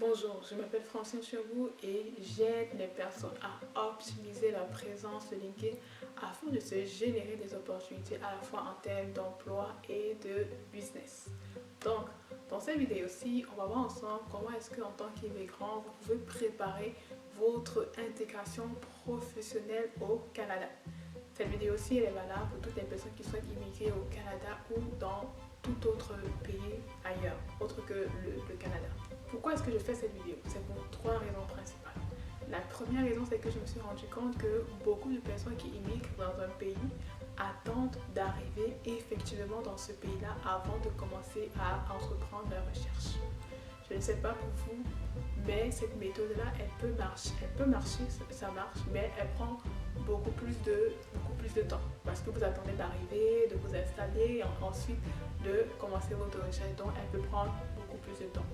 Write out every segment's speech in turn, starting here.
Bonjour, je m'appelle Francine Chevroux et j'aide les personnes à optimiser leur présence sur LinkedIn afin de se générer des opportunités à la fois en termes d'emploi et de business. Donc, dans cette vidéo-ci, on va voir ensemble comment est-ce qu'en tant qu'immigrant, vous pouvez préparer votre intégration professionnelle au Canada. Cette vidéo-ci, elle est valable pour toutes les personnes qui souhaitent immigrer au Canada ou dans tout autre pays ailleurs, autre que le Canada. Pourquoi est-ce que je fais cette vidéo? C'est pour trois raisons principales. La première raison, c'est que je me suis rendu compte que beaucoup de personnes qui immigrent dans un pays attendent d'arriver effectivement dans ce pays-là avant de commencer à entreprendre leur recherche. Je ne sais pas pour vous, mais cette méthode-là, elle peut marcher, ça marche, mais elle prend beaucoup plus de temps parce que vous attendez d'arriver, de vous installer et ensuite de commencer votre recherche, donc elle peut prendre beaucoup plus de temps.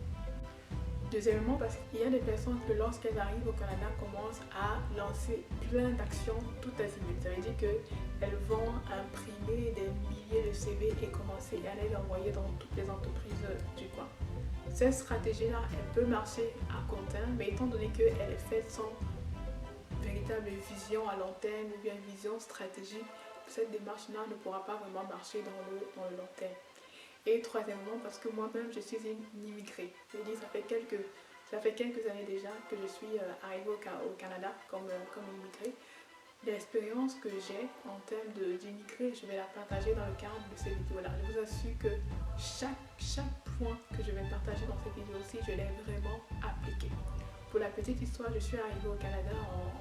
Deuxièmement, parce qu'il y a des personnes que lorsqu'elles arrivent au Canada commencent à lancer plein d'actions tout azimuts. Ça veut dire qu'elles vont imprimer des milliers de CV et commencer à les envoyer dans toutes les entreprises du coin. Cette stratégie-là, elle peut marcher à court terme, mais étant donné qu'elle est faite sans véritable vision à long terme ou bien vision stratégique, cette démarche-là ne pourra pas vraiment marcher dans le long terme. Et troisièmement, parce que moi-même, je suis une immigrée. Je veux dire, ça fait quelques années déjà que je suis arrivée au Canada comme immigrée. L'expérience que j'ai en termes d'immigré, je vais la partager dans le cadre de cette vidéo-là. Je vous assure que chaque point que je vais partager dans cette vidéo-ci, je l'ai vraiment appliqué. Pour la petite histoire, je suis arrivée au Canada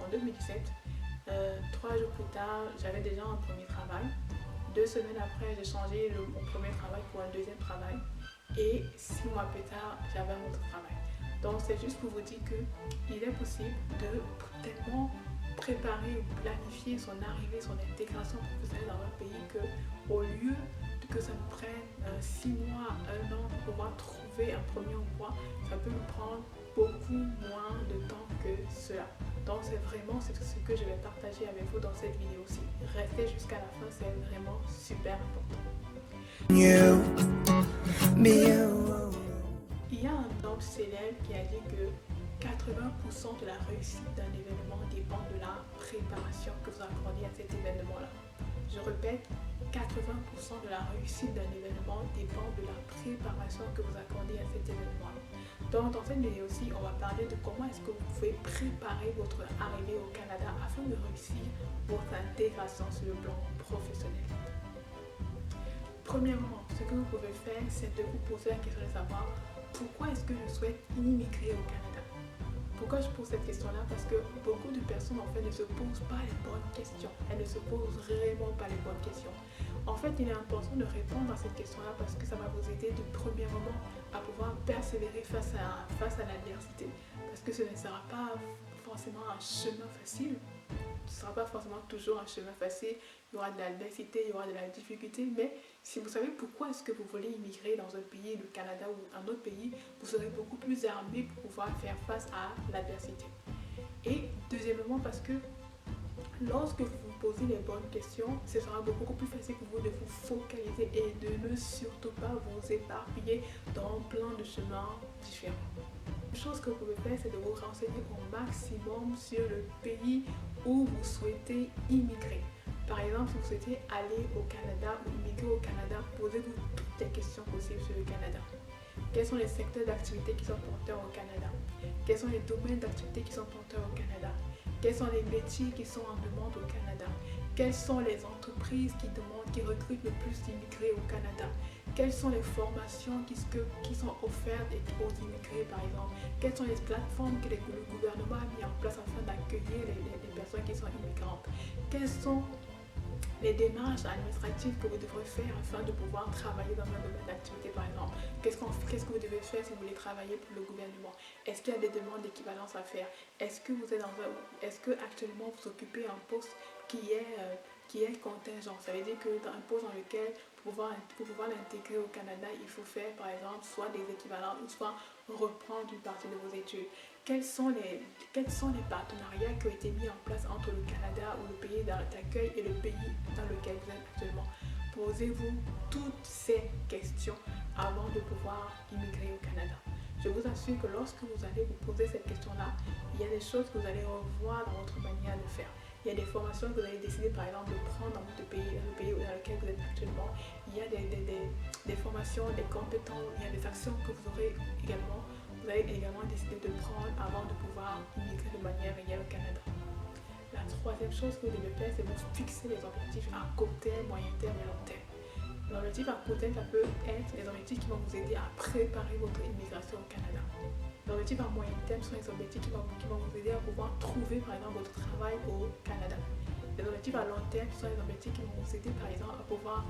en 2017. 3 jours plus tard, j'avais déjà un premier travail. 2 semaines après, j'ai changé mon premier travail pour un deuxième travail. Et 6 mois plus tard, j'avais un autre travail. Donc, c'est juste pour vous dire qu'il est possible de tellement préparer ou planifier son arrivée, son intégration professionnelle dans un pays qu'au lieu que ça nous prenne 6 mois, 1 an pour pouvoir trouver un premier emploi, ça peut nous prendre beaucoup moins de temps que cela. Donc c'est vraiment ce que je vais partager avec vous dans cette vidéo-ci. Restez jusqu'à la fin, c'est vraiment super important. Il y a un homme célèbre qui a dit que 80% de la réussite d'un événement dépend de la préparation que vous accordez à cet événement-là. Je répète, 80% de la réussite d'un événement dépend de la préparation que vous accordez à cet événement-là. Donc dans cette vidéo-ci, on va parler de comment est-ce que vous pouvez préparer votre arrivée au Canada afin de réussir votre intégration sur le plan professionnel. Premièrement, ce que vous pouvez faire, c'est de vous poser la question de savoir pourquoi est-ce que je souhaite immigrer au Canada. Pourquoi je pose cette question-là? Parce que beaucoup de personnes en fait ne se posent pas les bonnes questions. Elles ne se posent vraiment pas les bonnes questions. En fait, il est important de répondre à cette question-là parce que ça va vous aider premièrement à pouvoir persévérer face à l'adversité. Parce que ce ne sera pas forcément un chemin facile. Ce ne sera pas forcément toujours un chemin facile. Il y aura de l'adversité, il y aura de la difficulté. Mais si vous savez pourquoi est-ce que vous voulez immigrer dans un pays, le Canada ou un autre pays, vous serez beaucoup plus armé pour pouvoir faire face à l'adversité. Et deuxièmement, parce que lorsque vous vous posez les bonnes questions, ce sera beaucoup plus facile pour vous de vous focaliser et de ne surtout pas vous éparpiller dans plein de chemins différents. Une chose que vous pouvez faire, c'est de vous renseigner au maximum sur le pays où vous souhaitez immigrer. Par exemple, si vous souhaitez aller au Canada ou immigrer au Canada, posez-vous toutes les questions possibles sur le Canada. Quels sont les secteurs d'activité qui sont porteurs au Canada? Quels sont les domaines d'activité qui sont porteurs au Canada? Quels sont les métiers qui sont en demande au Canada? Quelles sont les entreprises qui recrutent le plus d'immigrés au Canada? Quelles sont les formations qui sont offertes aux immigrés, par exemple? Quelles sont les plateformes que le gouvernement a mis en place afin d'accueillir les personnes qui sont immigrantes? Quelles sont les démarches administratives que vous devrez faire afin de pouvoir travailler dans un domaine d'activité, par exemple? Qu'est-ce que vous devez faire si vous voulez travailler pour le gouvernement? Est-ce qu'il y a des demandes d'équivalence à faire? Est-ce que actuellement vous occupez un poste qui est contingent? Ça veut dire que dans un poste dans lequel pour pouvoir l'intégrer au Canada, il faut faire par exemple soit des équivalents ou soit reprendre une partie de vos études. Quels sont les partenariats qui ont été mis en place entre le Canada ou le pays d'accueil et le pays dans lequel vous êtes actuellement? Posez-vous toutes ces questions avant de pouvoir immigrer au Canada. Je vous assure que lorsque vous allez vous poser cette question-là, il y a des choses que vous allez revoir dans votre manière de faire. Il y a des formations que vous allez décider par exemple de prendre dans votre pays, dans le pays dans lequel vous êtes actuellement. Il y a des formations, des compétences, il y a des actions que vous allez également décider de prendre avant de pouvoir immigrer de manière réelle au Canada. La troisième chose que vous devez faire, c'est vous fixer les objectifs à court terme, moyen terme et long terme. L'objectif à court terme, ça peut être les objectifs qui vont vous aider à préparer votre immigration au Canada. Les objectifs à moyen terme sont les objectifs qui vont vous aider à pouvoir trouver par exemple votre travail au Canada. Les objectifs à long terme sont les objectifs qui vont vous aider par exemple à pouvoir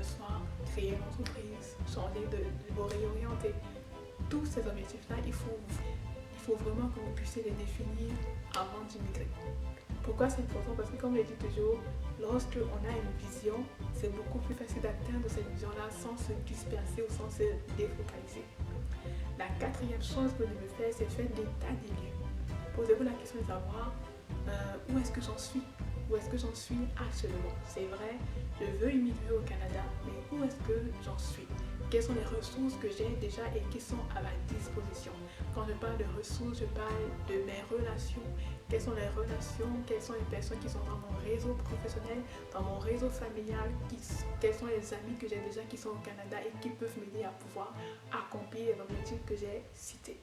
soit créer une entreprise, changer vous réorienter. Tous ces objectifs-là, il faut vraiment que vous puissiez les définir avant d'immigrer. Pourquoi c'est important? Parce que comme je le dis toujours, lorsque on a une vision, c'est beaucoup plus facile d'atteindre cette vision-là sans se disperser ou sans se défocaliser. La quatrième chose que je veux faire, c'est faire l'état des lieux. Posez-vous la question de savoir où est-ce que j'en suis? Où est-ce que j'en suis actuellement? C'est vrai, je veux immigrer au Canada, mais où est-ce que j'en suis? Quelles sont les ressources que j'ai déjà et qui sont à ma disposition? Quand je parle de ressources, je parle de mes relations. Quelles sont les relations? Quelles sont les personnes qui sont dans mon réseau professionnel, dans mon réseau familial? Quels sont les amis que j'ai déjà qui sont au Canada et qui peuvent m'aider à pouvoir accomplir les objectifs que j'ai cités?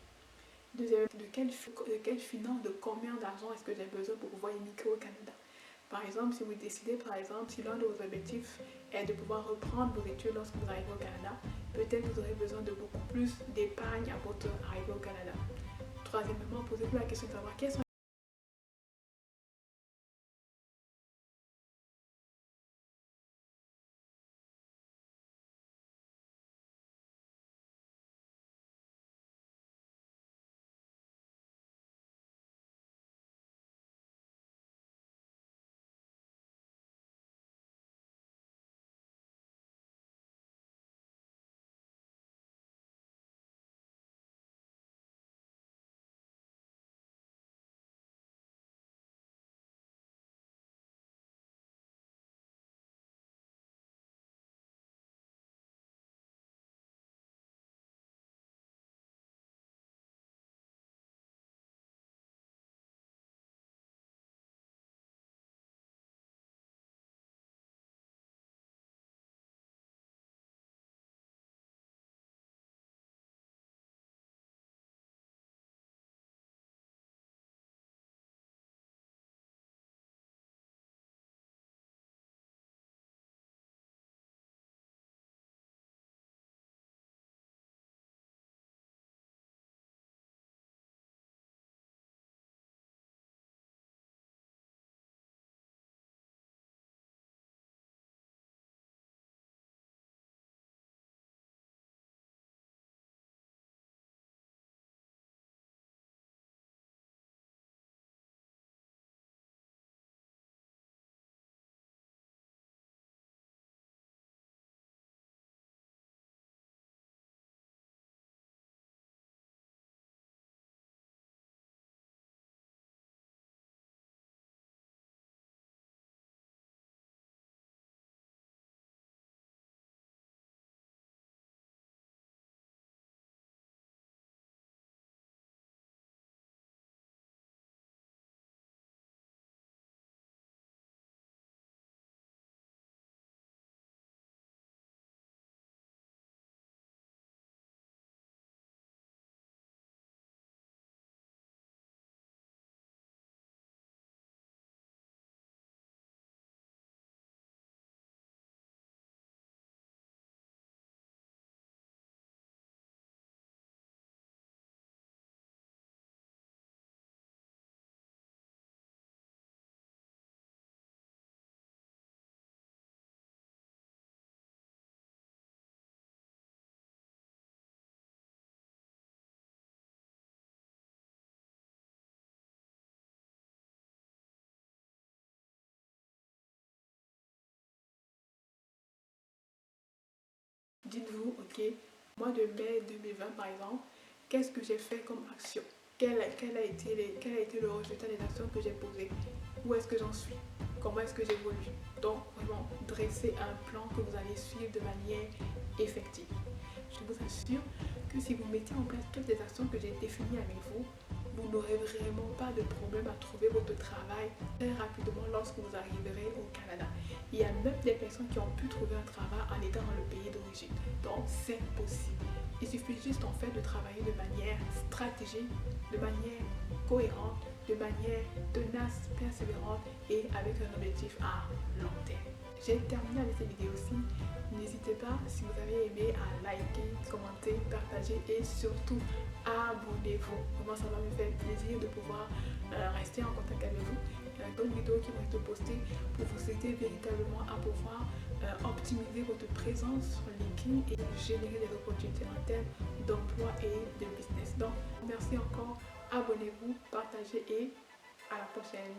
Deuxièmement, de quelle finance, de combien d'argent est-ce que j'ai besoin pour pouvoir immigrer au Canada? Par exemple, si vous décidez, par exemple, si l'un de vos objectifs est de pouvoir reprendre vos études lorsque vous arrivez au Canada, peut-être vous aurez besoin de beaucoup plus d'épargne à votre arrivée au Canada. Troisièmement, posez-vous la question de savoir quels sont dites-vous, ok, mois de mai 2020 par exemple, qu'est-ce que j'ai fait comme action? Quel a été le résultat des actions que j'ai posées? Où est-ce que j'en suis? Comment est-ce que j'évolue? Donc, vraiment, dressez un plan que vous allez suivre de manière effective. Je vous assure que si vous mettez en place toutes les actions que j'ai définies avec vous, vous n'aurez vraiment pas de problème à trouver votre travail très rapidement lorsque vous arriverez au Canada. Il y a même des personnes qui ont pu trouver un travail en étant dans le pays d'origine. Donc c'est possible. Il suffit juste en fait de travailler de manière stratégique, de manière cohérente, de manière tenace, persévérante et avec un objectif à long terme. J'ai terminé avec cette vidéo-ci. N'hésitez pas, si vous avez aimé, à liker, commenter, partager et surtout abonnez-vous. Vraiment, ça va me faire plaisir de pouvoir rester en contact avec vous. Il y a d'autres vidéos qui vont être postées pour vous aider véritablement à pouvoir optimiser votre présence sur LinkedIn et générer des opportunités en termes d'emploi et de business. Donc, merci encore, abonnez-vous, partagez et à la prochaine.